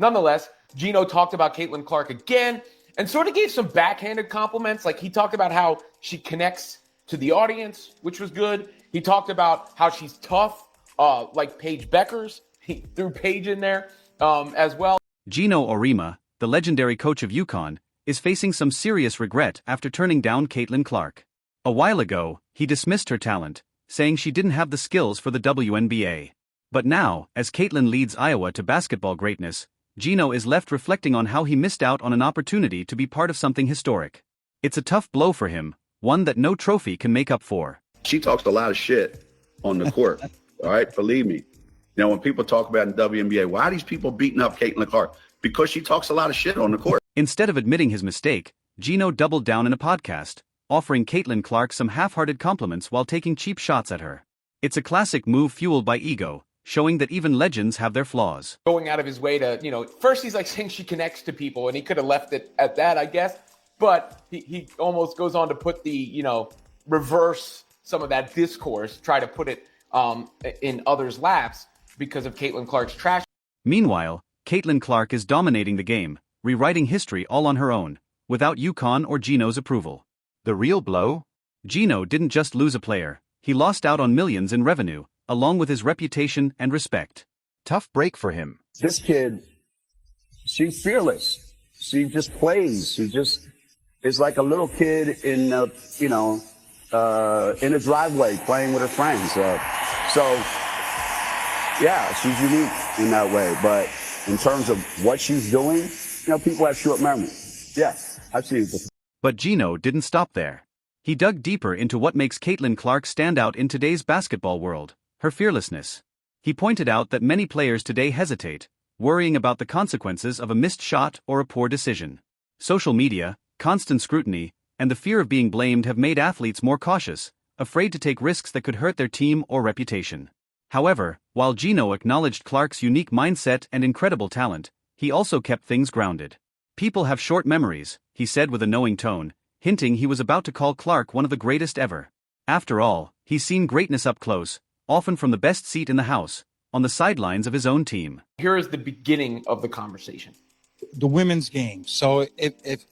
Nonetheless, Geno talked about Caitlin Clark again and sort of gave some backhanded compliments. Like he talked about how she connects to the audience, which was good. He talked about how she's tough, like Paige Beckers. He threw Paige in there as well. Geno Auriemma, the legendary coach of UConn, is facing some serious regret after turning down Caitlin Clark. A while ago, he dismissed her talent, saying she didn't have the skills for the WNBA. But now, as Caitlin leads Iowa to basketball greatness, Geno is left reflecting on how he missed out on an opportunity to be part of something historic. It's a tough blow for him, one that no trophy can make up for. She talks a lot of shit on the court, all right? Believe me. You know, when people talk about in WNBA, why are these people beating up Caitlin Clark? Because she talks a lot of shit on the court. Instead of admitting his mistake, Geno doubled down in a podcast, offering Caitlin Clark some half-hearted compliments while taking cheap shots at her. It's a classic move fueled by ego, showing that even legends have their flaws. Going out of his way to, first he's like saying she connects to people, and he could have left it at that, I guess. But he almost goes on to put the, reverse some of that discourse, try to put it in others' laps because of Caitlin Clark's trash. Meanwhile, Caitlin Clark is dominating the game, rewriting history all on her own, without UConn or Geno's approval. The real blow? Geno didn't just lose a player, he lost out on millions in revenue, along with his reputation and respect. Tough break for him. This kid, she's fearless. She just plays. She just is like a little kid in a driveway playing with her friends. Yeah, she's unique in that way. But in terms of what she's doing, people have short memory. Yeah, I've seen it before. But Geno didn't stop there. He dug deeper into what makes Caitlin Clark stand out in today's basketball world, her fearlessness. He pointed out that many players today hesitate, worrying about the consequences of a missed shot or a poor decision. Social media, constant scrutiny, and the fear of being blamed have made athletes more cautious, afraid to take risks that could hurt their team or reputation. However, while Geno acknowledged Clark's unique mindset and incredible talent, he also kept things grounded. People have short memories, he said with a knowing tone, hinting he was about to call Clark one of the greatest ever. After all, he's seen greatness up close, often from the best seat in the house, on the sidelines of his own team. Here is the beginning of the conversation. The women's game. So if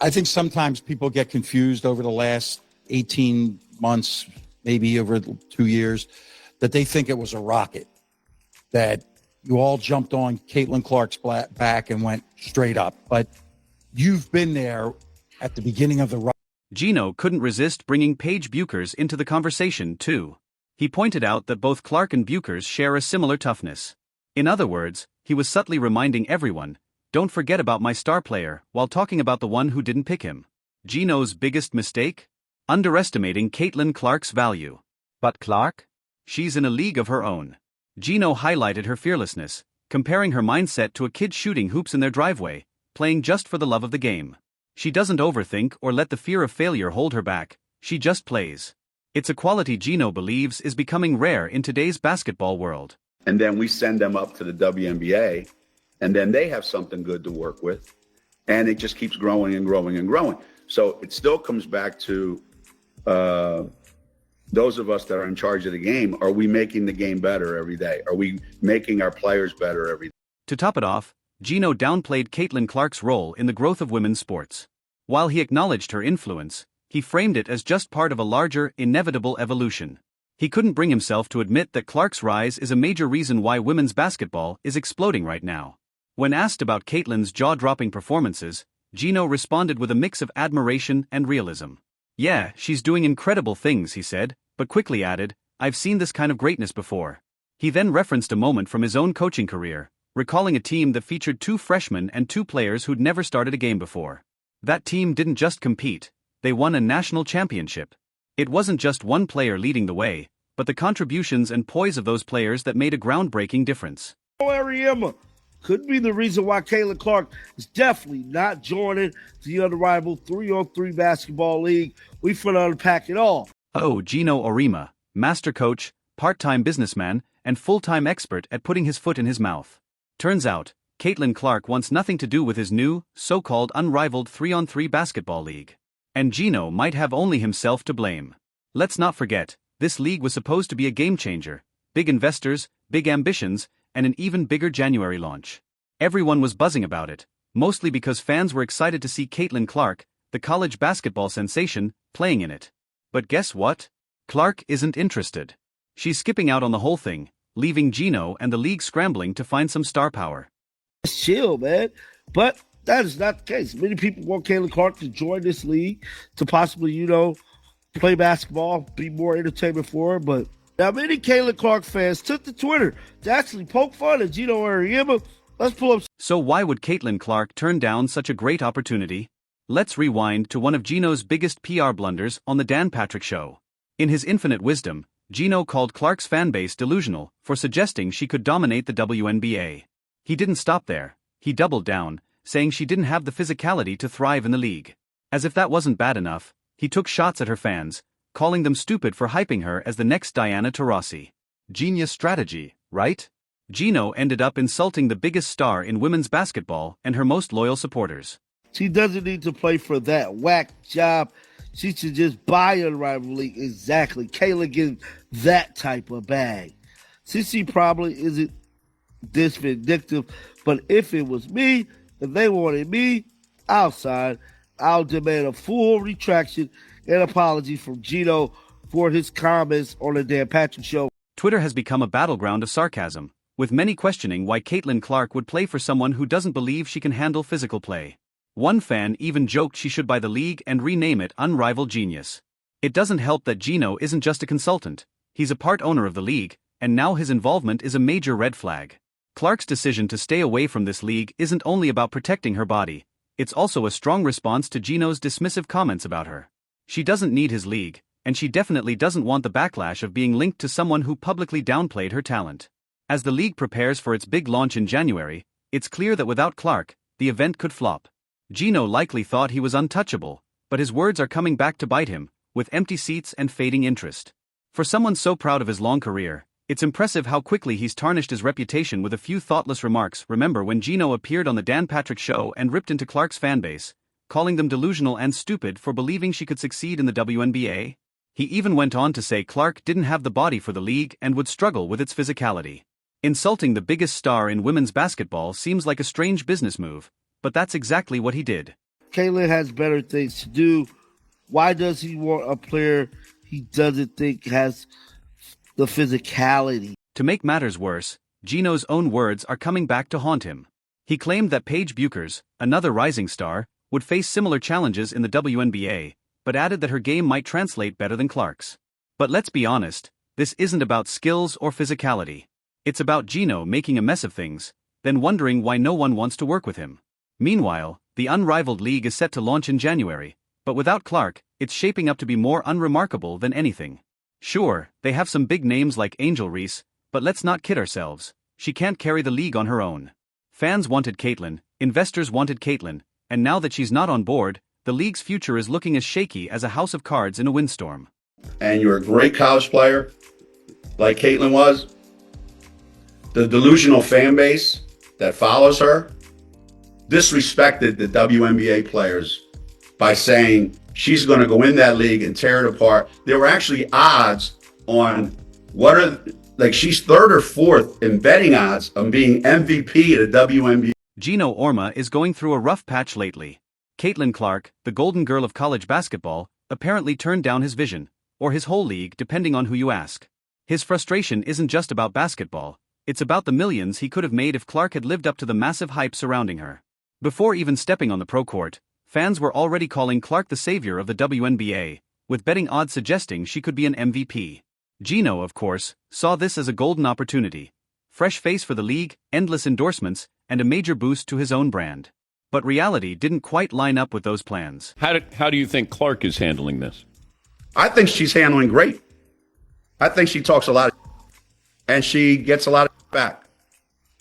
I think sometimes people get confused over the last 18 months, maybe over 2 years, that they think it was a rocket, that you all jumped on Caitlin Clark's back and went straight up. But you've been there at the beginning of the rocket. Geno couldn't resist bringing Paige Bueckers into the conversation, too. He pointed out that both Clark and Bueckers share a similar toughness. In other words, he was subtly reminding everyone, don't forget about my star player, while talking about the one who didn't pick him. Geno's biggest mistake? Underestimating Caitlin Clark's value. But Clark? She's in a league of her own. Geno highlighted her fearlessness, comparing her mindset to a kid shooting hoops in their driveway, playing just for the love of the game. She doesn't overthink or let the fear of failure hold her back, she just plays. It's a quality Geno believes is becoming rare in today's basketball world. And then we send them up to the WNBA, and then they have something good to work with, and it just keeps growing and growing and growing. So it still comes back to those of us that are in charge of the game. Are we making the game better every day? Are we making our players better every day? To top it off, Geno downplayed Caitlin Clark's role in the growth of women's sports. While he acknowledged her influence, he framed it as just part of a larger, inevitable evolution. He couldn't bring himself to admit that Clark's rise is a major reason why women's basketball is exploding right now. When asked about Caitlin's jaw-dropping performances, Geno responded with a mix of admiration and realism. Yeah, she's doing incredible things, he said, but quickly added, I've seen this kind of greatness before. He then referenced a moment from his own coaching career, recalling a team that featured 2 freshmen and 2 players who'd never started a game before. That team didn't just compete, they won a national championship. It wasn't just one player leading the way, but the contributions and poise of those players that made a groundbreaking difference. Geno Auriemma could be the reason why Caitlin Clark is definitely not joining the unrivaled 3-on-3 basketball league. We finna unpack it all. Oh, Geno Auriemma, master coach, part-time businessman, and full-time expert at putting his foot in his mouth. Turns out, Caitlin Clark wants nothing to do with his new, so-called unrivaled 3-on-3 basketball league. And Geno might have only himself to blame. Let's not forget, this league was supposed to be a game-changer, big investors, big ambitions, and an even bigger January launch. Everyone was buzzing about it, mostly because fans were excited to see Caitlin Clark, the college basketball sensation, playing in it. But guess what? Clark isn't interested. She's skipping out on the whole thing, leaving Geno and the league scrambling to find some star power. Chill, man. But that is not the case. Many people want Caitlin Clark to join this league to possibly, play basketball, be more entertainment for her. But now many Caitlin Clark fans took to Twitter to actually poke fun at Geno Auriemma. Let's pull up. So why would Caitlin Clark turn down such a great opportunity? Let's rewind to one of Geno's biggest PR blunders on the Dan Patrick Show. In his infinite wisdom, Geno called Clark's fanbase delusional for suggesting she could dominate the WNBA. He didn't stop there. He doubled down, saying she didn't have the physicality to thrive in the league. As if that wasn't bad enough, he took shots at her fans, calling them stupid for hyping her as the next Diana Taurasi. Genius strategy, right? Geno ended up insulting the biggest star in women's basketball and her most loyal supporters. She doesn't need to play for that whack job. She should just buy a rival league. Exactly. Kayla getting that type of bag. CC probably isn't this vindictive, but if it was me, if they wanted me outside, I'll demand a full retraction and apology from Geno for his comments on the Dan Patrick Show. Twitter has become a battleground of sarcasm, with many questioning why Caitlin Clark would play for someone who doesn't believe she can handle physical play. One fan even joked she should buy the league and rename it Unrivaled Genius. It doesn't help that Geno isn't just a consultant, he's a part owner of the league, and now his involvement is a major red flag. Clark's decision to stay away from this league isn't only about protecting her body, it's also a strong response to Geno's dismissive comments about her. She doesn't need his league, and she definitely doesn't want the backlash of being linked to someone who publicly downplayed her talent. As the league prepares for its big launch in January, it's clear that without Clark, the event could flop. Geno likely thought he was untouchable, but his words are coming back to bite him, with empty seats and fading interest. For someone so proud of his long career, it's impressive how quickly he's tarnished his reputation with a few thoughtless remarks. Remember when Geno appeared on the Dan Patrick Show and ripped into Clark's fanbase, calling them delusional and stupid for believing she could succeed in the WNBA? He even went on to say Clark didn't have the body for the league and would struggle with its physicality. Insulting the biggest star in women's basketball seems like a strange business move, but that's exactly what he did. Caitlin has better things to do. Why does he want a player he doesn't think has the physicality? To make matters worse, Geno's own words are coming back to haunt him. He claimed that Paige Buchers, another rising star, would face similar challenges in the WNBA, but added that her game might translate better than Clark's. But let's be honest, this isn't about skills or physicality. It's about Geno making a mess of things, then wondering why no one wants to work with him. Meanwhile, the Unrivaled League is set to launch in January, but without Clark, it's shaping up to be more unremarkable than anything. Sure, they have some big names like Angel Reese, but let's not kid ourselves, she can't carry the league on her own. Fans wanted Caitlin, investors wanted Caitlin, and now that she's not on board, the league's future is looking as shaky as a house of cards in a windstorm. And you're a great college player, like Caitlin was, the delusional fan base that follows her disrespected the WNBA players by saying she's going to go in that league and tear it apart. There were actually odds on she's third or fourth in betting odds on being MVP at the WNBA. Geno Auriemma is going through a rough patch lately. Caitlin Clark, the golden girl of college basketball, apparently turned down his vision, or his whole league depending on who you ask. His frustration isn't just about basketball, it's about the millions he could have made if Clark had lived up to the massive hype surrounding her. Before even stepping on the pro court, fans were already calling Clark the savior of the WNBA, with betting odds suggesting she could be an MVP. Geno, of course, saw this as a golden opportunity. Fresh face for the league, endless endorsements, and a major boost to his own brand. But reality didn't quite line up with those plans. How do you think Clark is handling this? I think she's handling great. I think she talks a lot and she gets a lot back.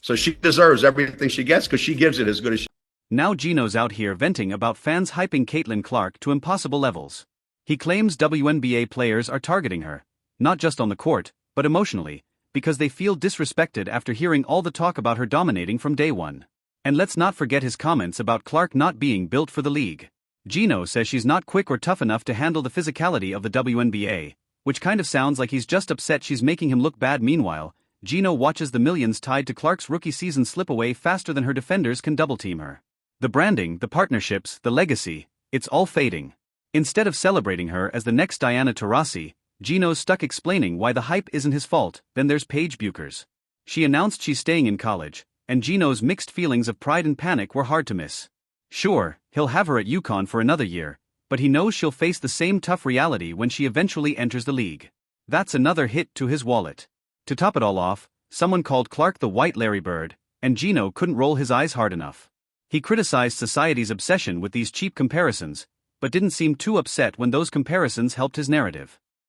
So she deserves everything she gets because she gives it as good as she. Now Geno's out here venting about fans hyping Caitlin Clark to impossible levels. He claims WNBA players are targeting her, not just on the court, but emotionally, because they feel disrespected after hearing all the talk about her dominating from day one. And let's not forget his comments about Clark not being built for the league. Geno says she's not quick or tough enough to handle the physicality of the WNBA, which kind of sounds like he's just upset she's making him look bad. Meanwhile, Geno watches the millions tied to Clark's rookie season slip away faster than her defenders can double-team her. The branding, the partnerships, the legacy, it's all fading. Instead of celebrating her as the next Diana Taurasi, Geno's stuck explaining why the hype isn't his fault. Then there's Paige Buchers. She announced she's staying in college, and Geno's mixed feelings of pride and panic were hard to miss. Sure, he'll have her at UConn for another year, but he knows she'll face the same tough reality when she eventually enters the league. That's another hit to his wallet. To top it all off, someone called Clark the White Larry Bird, and Geno couldn't roll his eyes hard enough. He criticized society's obsession with these cheap comparisons, but didn't seem too upset when those comparisons helped his narrative.